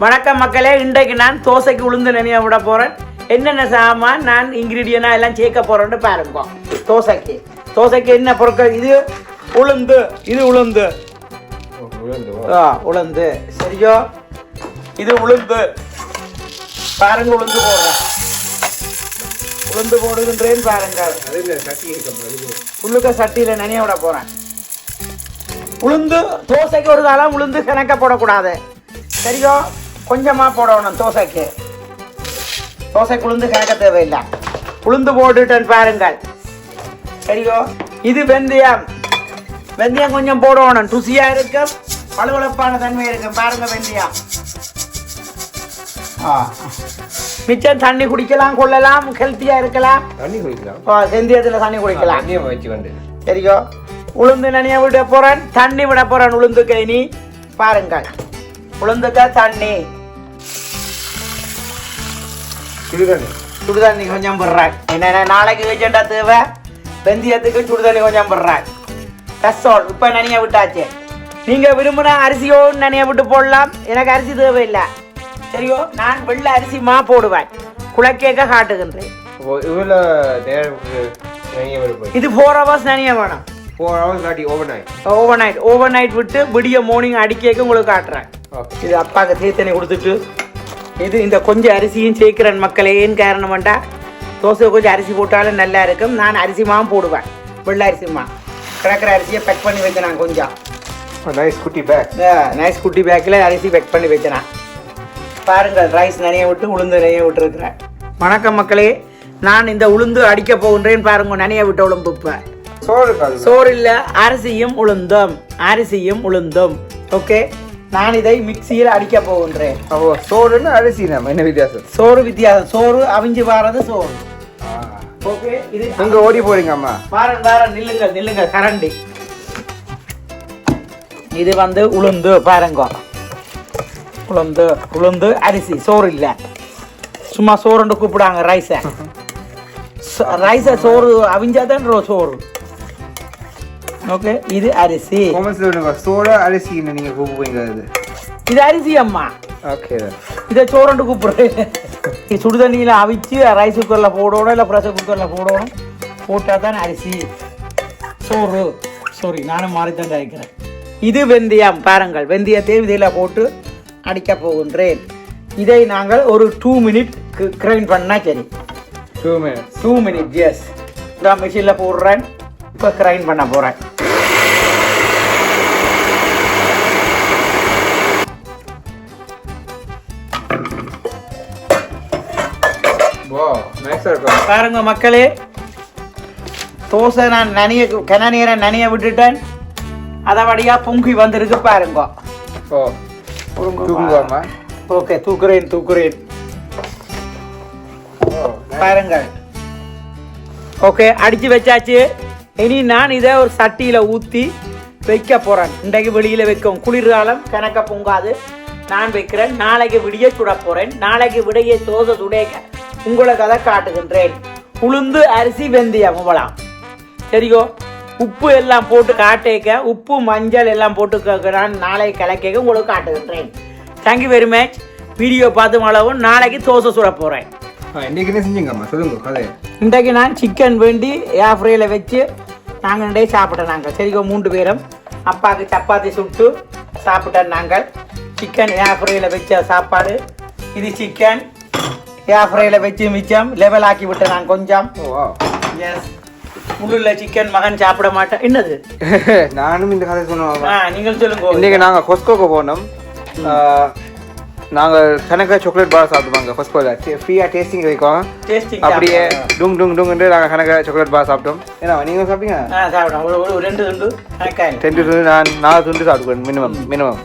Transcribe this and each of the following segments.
வணக்கம் மக்களே, இன்றைக்கு நான் தோசைக்கு உளுந்து நனியா விட போறேன். என்னென்ன சாமான் நான் இன்கிரீடியனா எல்லாம் சேர்க்க போறேன்னு பாருங்க. தோசைக்கு என்ன பொருட்கள்? இது உளுந்து, உளுந்து சரியோ? இது உளுந்து பாருங்க, உளுந்து போடுகின்றேன் பாருங்க. உள்ளுக்க சட்டியில நனியா விட போறேன். உளுந்து தோசைக்கு ஒரு காலம் உளுந்து கணக்க போடக்கூடாது, சரியோ? கொஞ்சமா போடணும். தோசைக்கு உளுந்து கணக்க தேவையில்லை. உளுந்து போட்டுட்டேன் பாருங்கள், சரியோ? இது வெந்தயம் கொஞ்சம் போடணும். ருசியா இருக்கும், பளபளப்பான தன்மை இருக்கும் பாருங்க. வெந்தயம் மிச்சம் தண்ணி குடிக்கலாம், கொள்ளலாம், ஹெல்த்தியா இருக்கலாம். வெந்தயத்துல தண்ணி குடிக்கலாம், சரியோ? உளுந்து நனியா விட போறேன், தண்ணி விட போறேன். உளுந்து கைனி பாருங்கள், உளுந்துக்கா தண்ணி, சுடுதண்ணி கொஞ்சம் போடுறேன். என்ன நாளைக்கு வச்சா தேவை, வெந்தயத்துக்கு சுடுதண்ணி கொஞ்சம் போடுறேன். கசோல் இப்ப நனியா விட்டாச்சு. நீங்க விரும்பினா அரிசியோடு நனியா விட்டு போடலாம். எனக்கு அரிசி தேவையில்லை, சரியோ? நான் வெள்ளை அரிசி மா போடுவேன். குளக்கேக்க காட்டுகின்றேன். இது 4 hours நனியா வேணும். 4 hours ஓவர் நைட் விட்டு விடிய மார்னிங் அடிக்க உங்களுக்கு காட்டுறேன். இது அப்பாவுக்கு தீர்த்தனை கொடுத்துட்டு இது இந்த கொஞ்சம் அரிசியும் சேர்க்கிறேன் மக்களே. ஏன் காரணம் வேண்டா, தோசை கொஞ்சம் அரிசி போட்டாலும் நல்லா இருக்கும். நான் அரிசி மாவும் போடுவேன், வெள்ளை அரிசி மா. கிடக்கிற அரிசியை பேக் பண்ணி வைக்கிறேன் கொஞ்சம். நைஸ் குட்டி பேக்கில் அரிசி பேக் பண்ணி வைக்கிறேன் பாருங்கள். ரைஸ் நிறைய விட்டு உளுந்து நிறைய விட்டுருக்கிறேன். வணக்கம் மக்களே, நான் இந்த உளுந்து அடிக்க போகின்றேன் பாருங்க. நிறைய விட்ட உளுந்து இப்போ சோறு இல்லை, அரிசியும் உளுந்தும். ஓகே, நான் இதை மிக்சியில் அடிக்க போகின்றேன். சோறுன்னு அரிசி என்ன வித்தியாசம்? சோறு அவிஞ்சு வாரது சோறு. ஓகே, இது எங்க ஓடி போறீங்க அம்மா? வாரன் நில்லுங்க கரண்டி. இது வந்து உளுந்து பாருங்க. உளுந்து அரிசி, சோறு இல்லை. சும்மா சோறுன்னு கூப்பிடாங்க ரைஸை சோறு அவிஞ்சாதான் சோறு. ஓகே, இது அரிசி. சோறு அரிசி நீங்க கூப்பிடுவீங்க. இது அரிசி அம்மா. ஓகே, இதை சோறுண்டு கூப்பிடுறேன். சுடுதண்ணியில் அவிச்சு ரைஸ் குக்கரில் போடணும், இல்லை ப்ரெஷர் குக்கரில் போடணும். போட்டால் தான் அரிசி சோறு. சாரி, நானும் மாறித்தான் அரைக்கிறேன். இது வெந்தயம் பாருங்கள். வெந்தயத்தை இதில் போட்டு அடிக்க போகின்றேன். இதை நாங்கள் ஒரு 2 minutes கிரைண்ட் பண்ணால் சரி. 2 minutes எஸ். நான் மிஷினில் போடுறேன், இப்போ கிரைண்ட் பண்ண போகிறேன். பாருங்க மக்களே, தோசை நான் நனைய விட்டுட்டேன். அதபடியா பொங்கி வந்திருக்கு பாருங்க. ஓகே, தூக்குறேன் பாருங்கள். ஓகே, அடிச்சு வச்சாச்சு. இனி நான் இதை ஒரு சட்டியில ஊத்தி வைக்க போறேன். இன்றைக்கு வெளியில வைக்கும், குளிர்காலம் கணக்க பொங்காது. நான் வைக்கிறேன். நாளைக்கு விடிய சுட போறேன். நாளைக்கு விடைய தோசை சுடேக்க உங்களுக்கு அதை காட்டுகின்றேன். உளுந்து அரிசி வெந்தயம் இவ்வளவு, சரியோ? உப்பு எல்லாம் போட்டு காட்டேக்க, உப்பு மஞ்சள் எல்லாம் போட்டு நான் நாளைக்கு கலக்க உங்களுக்கு காட்டுகின்றேன். Thank you very much. வீடியோ பார்த்து அளவும் நாளைக்கு தோசை சுட போறேன். இன்றைக்கு நான் சிக்கன் வேண்டி ஏர் ஃப்ரைல வச்சு நாங்கள் சாப்பிட்டோம். சரியோ? 3 பேரும் அப்பாவுக்கு சப்பாத்தி சுட்டு சாப்பிட்டோம். நாங்கள் சிக்கன் ஏர் ஃப்ரைல வச்ச சாப்பாடு. இது சிக்கன் ஏர் ஃப்ரைல வச்சு மிச்சம் லெவல் ஆக்கி விட்டேன் நான் கொஞ்சம். எஸ், முள்ளுள்ள சிக்கன் மகன் சாப்பிட மாட்டேன். என்னது? நானும் இந்த கதை சொன்னோம். நீங்கள் சொல்லுங்க. இன்னைக்கு நாங்கள் கொஸ்கோக்கு போனோம். நாங்கள் கணக்காக சாக்லேட் பார் சாப்பிடுவாங்க. கொஸ்கோல ஃப்ரீயாக டேஸ்டிங் வைக்கும். அப்படியே டுங் நாங்கள் கணக்காக சாக்லேட் பார் சாப்பிட்டோம். ஏன்னா நீங்கள் சாப்பிட்டீங்க? சாப்பிட்டோம். 2 துண்டு 2 துண்டு, நான் 4 துண்டு சாப்பிடுவேன் மினிமம்.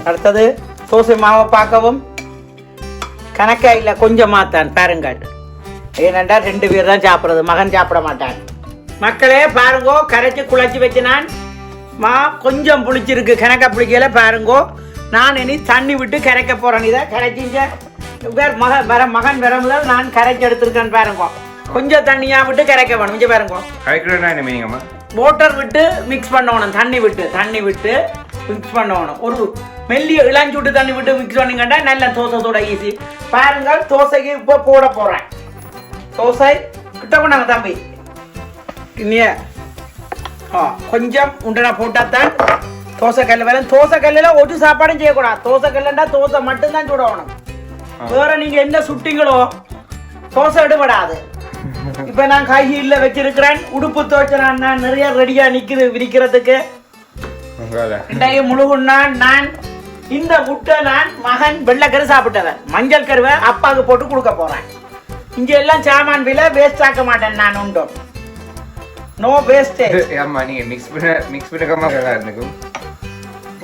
அடுத்தது தோசை மாவை பார்க்கவும் கணக்கா இல்லை, கொஞ்சம் மாத்தான் பாருங்கள். ஏனென்றா 2 பேர் தான் சாப்பிட்றது, மகன் சாப்பிட மாட்டான். மக்களே பாருங்கோ, கரைச்சி குழச்சி வச்சு நான் மா கொஞ்சம் புளிச்சிருக்கு, கணக்கா புளிக்கல பாருங்கோ. நான் இனி தண்ணி விட்டு கரைக்க போறேன். இதை கரைச்சிங்க மகன் வரமுதல் நான் கரைச்சி எடுத்திருக்கேன் பாருங்க. கொஞ்சம் தண்ணியா விட்டு கரைக்க வேணும். இங்க பாருங்க, வாட்டர் விட்டு மிக்ஸ் பண்ணணும். தண்ணி விட்டு மிக்ஸ் பண்ணணும். ஒரு மெல்லிய இளஞ்சூட்டு தண்ணி விட்டு மிக்ஸ் பண்ணிக்கிட்டா நல்ல தோசை சூட ஈஸி. பாருங்கள் தோசைக்கு இப்போ போட போகிறேன். தோசை கிட்ட கொண்டாங்க தம்பி. இனிய கொஞ்சம் உண்டனா போட்டால் தான் தோசை கல் வேலை. தோசை கல்லில் ஒரு சாப்பாடும் செய்யக்கூடாது. தோசை கல்லுண்டா தோசை மட்டும்தான் சுடணும். வேற நீங்கள் என்ன சுட்டிங்களோ தோசை எடுபடாது. இப்போ நான் கையில் வச்சிருக்கிறேன். உடுப்பு துவைச்ச நான் நிறைய ரெடியாக நிற்குது விரிக்கிறதுக்கு. இன்றைக்கு முழுகுன்னா நான் இந்த முட்டை நான் மகன் வெள்ளைக்கரு சாப்பிட்டவன். மஞ்சள் கருவை அப்பாவுக்கு போட்டு கொடுக்க போகிறேன். இங்கே எல்லாம் சாமான் விலை வேஸ்ட் ஆக்க மாட்டேன் நான். உண்டு நோ வேஸ்டேஜ். ஆமா நீங்க மிக்ஸ் பண்ணாம இருக்கும்.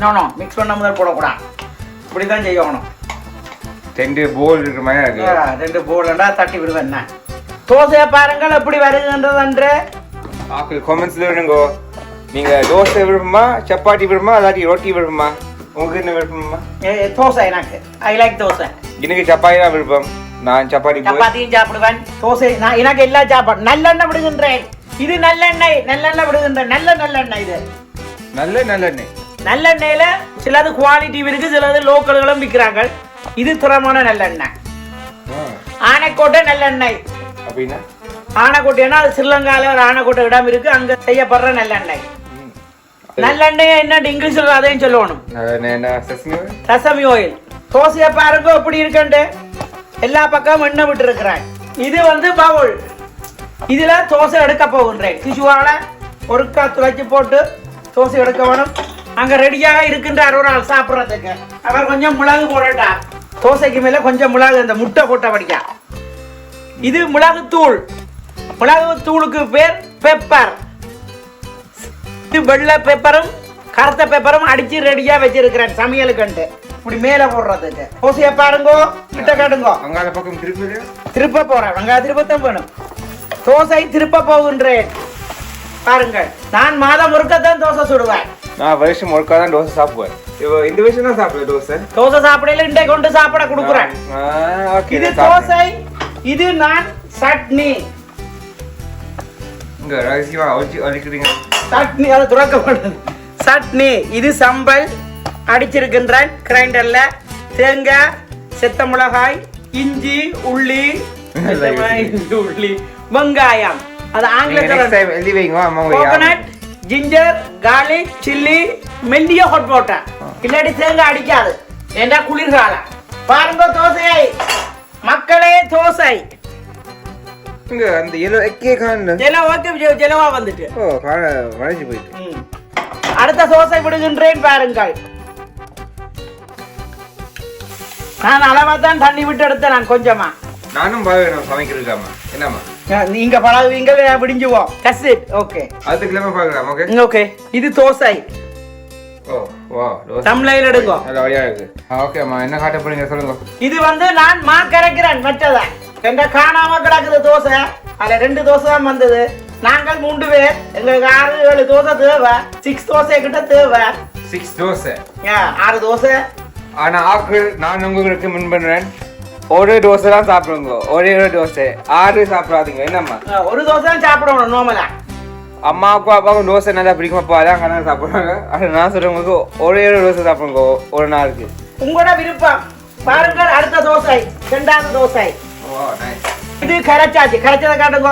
நோ மிக்ஸ் பண்ண முதல் போடக்கூடாது. இப்படி தான் செய்யணும். 2 போல் இருக்கிற மாதிரி இருக்கு. 2 போல்டா தட்டி விடுவேன் நான். தோசையை பாருங்கள் எப்படி வருகின்றதென்று கமெண்ட்ஸ்ல விடுங்க. நீங்க தோசை விரும்புமா, சப்பாத்தி விரும்புமா, இல்லாட்டி ரொட்டி விரும்புமா? உங்களுக்கு என்ன விருப்பமா? தோசை. எனக்கு ஐ லைக் தோசை. எனக்கு சப்பாத்தி தான் விருப்பம். நான் சப்பாத்தியும் சாப்பிடுவேன். தோசை நான் எனக்கு எல்லா சாப்பாடு. நல்லெண்ணெய் விடுகின்றேன். இது நல்லெண்ணெய். நல்லெண்ணெய் விடுகின்றேன். நல்லெண்ணெய். இது நல்லெண்ணெய். நல்லெண்ணெயில சிலது குவாலிட்டி இருக்கு, சிலது லோக்கல்களும் விற்கிறாங்க. இது தரமான நல்லெண்ணெய். ஆனைக்கோட்டை நல்லெண்ணெய் அப்படின்னா ஆனைக்கோட்டைன்னா அது ஸ்ரீலங்கால ஒரு ஆனைக்கோட்டை இடம் இருக்கு, அங்க செய்யப்படுற நல்லெண்ணெய். நல்லெண்ணெய் என்ன இங்கிலீஷ்ல அதையும் சொல்லணும். Sesame oil. தோசையை பாருங்க எப்படி இருக்குண்டு. எல்லா பக்கமும் எண்ணெய் விட்டு இருக்கிறேன். இது வந்து பவுல். இதுல தோசை எடுக்க போகின்றேன். சிசுவால ஒருக்கா துளைச்சி போட்டு தோசை எடுக்க வேணும். அங்க ரெடியாக இருக்கின்றார் ஒரு ஆள் சாப்பிட்றதுக்கு. அவர் கொஞ்சம் மிளகு போடட்டா. தோசைக்கு மேல கொஞ்சம் மிளகு இந்த முட்டை போட்ட படிக்கா. இது மிளகு தூள். மிளகு தூளுக்கு பேர் பெப்பர். இது வெள்ளை பெப்பரும் கருத்த பெப்பரும் அடிச்சு ரெடியா வச்சிருக்கிறேன் சமையலுக்கு. இப்படி மேல போடுறதுக்கு. தோசையை பாருங்க, கிட்ட காட்டுங்க. அங்கால பக்கம் திருப்ப போறேன். அங்க திருப்பத்தான் வேணும். தோசை திருப்ப போகின்றேன். பாருங்கள், நான் மாதம் ஒருக்கத்தான் தோசை சுடுவேன். நான் வருஷம் ஒருக்கா தான் தோசை சாப்பிடுவேன். இந்த வருஷம் தான் சாப்பிடுவேன் தோசை. தோசை சாப்பிடல இன்றைக்கு கொண்டு சாப்பிட கொடுக்குறேன். இது தோசை. இது நான் சட்னி. இங்க ரகசியமா அடிக்கிறீங்க. சட்னி அதை துறக்கப்படுது. சட்னி. இது சம்பல் அடிச்சிருக்கின்றேன் கிரைண்டர்ல. தேங்காய், செத்த மிளகாய், இஞ்சி, உள்ளி, வெங்காயம். அது ஆங்கிலத்தில் கோகனட், ஜிஞ்சர், கார்லிக், சில்லி, மெல்லிய ஹாட் வாட்டர். இல்லாட்டி தேங்காய் அடிக்காது. ஏண்டா குளிர்காலம். பாருங்க தோசை மக்களே. தோசை இங்க அந்த yellow எக்கே காணல. ஜெலவா வந்துட்டு. வளைஞ்சு போயிட்டு. அடுத்த தோசை விடுகின்றேன் பாருங்கள். நான் அளவா தான் தண்ணி விட்டு எடுத்தேன். நான் கொஞ்சமா நானும் பாவேன் சமைக்கிறதுக்காமா. என்னம்மா நீங்க பழகுவீங்க விடிஞ்சுவோம். கசிட். ஓகே அடுத்த கிழமை பார்க்கலாம். Okay okay. இது தோசை. ஓ வா தம்ப்லைன்ல எடுங்க. நல்ல வழியா இருக்கு. ஓகே அம்மா என்ன காட்ட போறீங்க சொல்லுங்க. இது வந்து நான் மா கரைக்கிறேன். மற்றத எங்க காணாம கிடக்குது தோசை. அதுல 2 தோசை தான் வந்தது. நாங்கள் 3 பேர். எங்களுக்கு 6-7 தோசை தேவை. 6 தோசை கிட்ட தேவை. 6 தோசை. 6 தோசை. ஆனா ஆக்கள் நான் உங்களுக்கு முன் பண்றேன். ஒரு தோசை தான் சாப்பிடுங்க. ஒரே ஒரு தோசை. 6 சாப்பிடாதீங்க. என்னம்மா ஒரு தோசை தான் சாப்பிடணும் நார்மலா. அம்மாவுக்கும் அப்பாவுக்கும் தோசை நல்லா பிடிக்குமாப்பா, அதான் கணக்கு சாப்பிடுறாங்க. ஆனால் நான் சொல்றவங்களுக்கு ஒரே ஒரு தோசை சாப்பிடுங்க ஒரு நாளுக்கு. உங்களோட விருப்பம். பாருங்கள் அடுத்த தோசை. 2வது தோசை. இது கரைச்சாச்சு. கரைச்சதை காட்டுங்க.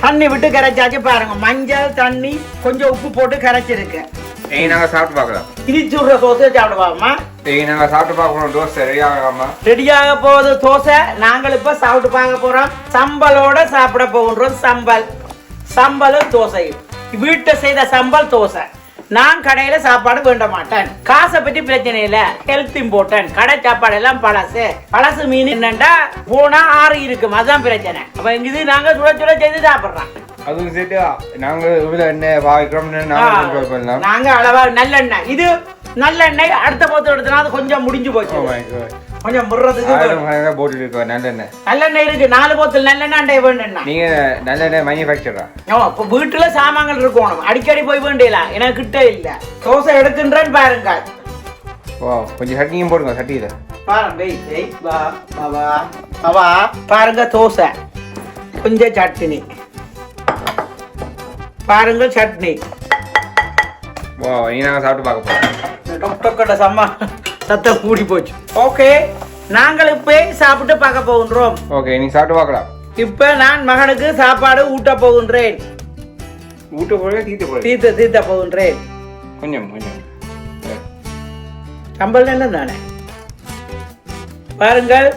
தண்ணி விட்டு கரைச்சாச்சு. பாருங்க மஞ்சள் தண்ணி கொஞ்சம் உப்பு போட்டு கரைச்சிருக்கு. நாங்க சாப்பிட்டு பார்க்கலாம். இடிச்சு விடுற தோசை சாப்பிடுவாமா? நாங்க சாப்பிட்டு பார்க்கணும். தோசை ரெடியாகாமா? ரெடியாக போகுது தோசை. நாங்கள் இப்ப சாப்பிட்டு பார்க்க போறோம். சம்பலோட சாப்பிட போகின்றோம். சம்பலும் தோசையும். வீட்டை செய்த சம்பல் தோசை. நான் கடையில சாப்பாடு வேண்ட மாட்டேன். காசை பத்தி பிரச்சனை இல்ல. Health important. கடை சாப்பாடு எல்லாம் பழசு மீன் என்னண்டா போனா 6 இருக்கும். அதுதான் பிரச்சனை. அப்ப இது நாங்க சுட சுட செய்து சாப்பிடுறோம். அதுவும் சேர்த்து நாங்க இவ்வளவு எண்ணெய் பாவிக்கிறோம். நாங்க அளவா நல்லெண்ணெய். இது நல்லெண்ணெய். அடுத்த போத்து எடுத்தனா அது கொஞ்சம் முடிஞ்சு போச்சு. கொஞ்சம் முறதுக்கு போட்டு இருக்கோம். நல்லெண்ணெய். நல்லெண்ணெய் இருக்கு. 4 போத்தல் நல்லெண்ணெய் வேணும்னா நீங்க நல்லெண்ணெய் மேனுஃபேக்சரா? இப்போ வீட்டுல சாமான்கள் இருக்கணும். அடிக்கடி போய் வேண்டியல. எனக்கு கிட்ட இல்ல. தோசை எடுக்கின்றேன் பாருங்க. கொஞ்சம் சட்னியும் போடுங்க. சட்டியில பாருங்க தோசை. கொஞ்சம் சட்னி பாருங்க. சட்னி. இனி நாங்க சாப்பிட்டு பார்க்க போறோம். சத்தம் கூடி போச்சு. ஓகே, நாங்கள் இப்போ சாப்பிட்டு பார்க்க போகின்றோம். ஓகே, நீ சாப்பிட்டு பார்க்கலாம். இப்போ நான் மகனுக்கு சாப்பாடு ஊட்ட போகின்றேன். ஊட்ட போல தீத்த தீத்த போகின்றேன். கொஞ்சம் கொஞ்சம் கம்பல் என்ன தானே பாருங்கள்.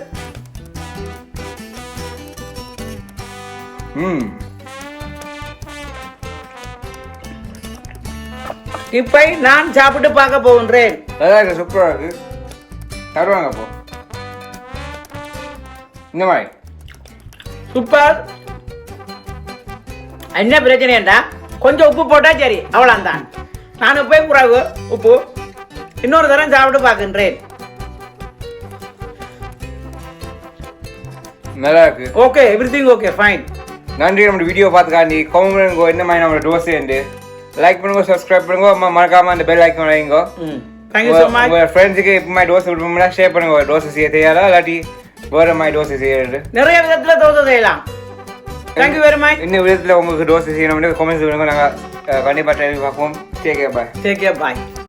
இப்போ நான் சாப்பிட்டு பார்க்க போகின்றேன். சூப்பரா இருக்கு. தருவாங்க அப்போ இந்த மாதிரி சூப்பர். என்ன பிரச்சனைடா, கொஞ்சம் உப்பு போட்டா சரி, அவ்வளோதான். நான் உப்பே குறைவு உப்பு. இன்னொரு தரம் சாப்பிட்டு பார்க்கின்றேன். நல்லா இருக்கு. Okay, everything okay, fine. நன்றி. நம்ம வீடியோ பார்த்துக்காண்டி கமெண்ட் பண்ணுங்க என்ன மாதிரி நம்மளோட டோஸ் உண்டு. லைக் பண்ணுங்க, சப்ஸ்கிரைப் பண்ணுங்க, மறக்காம அந்த பெல் ஐக்கான் வைங்க. Thank you so much. உங்க ஃப்ரெண்ட்ஸுக்கு இப்போ மாதிரி டோஸ் விருப்பம்னா ஷேர் பண்ணுங்க. டோஸ் செய்ய தெரியாதா இல்லாட்டி வேற மாதிரி டோஸ் செய்யறது நிறைய விதத்துல தோசை செய்யலாம். Thank you very much. இன்னும் விதத்துல உங்களுக்கு டோஸ் செய்யணும்னு கமெண்ட்ஸ் பண்ணுங்க. நாங்கள் கண்டிப்பாக ட்ரை பார்ப்போம். Take care bye.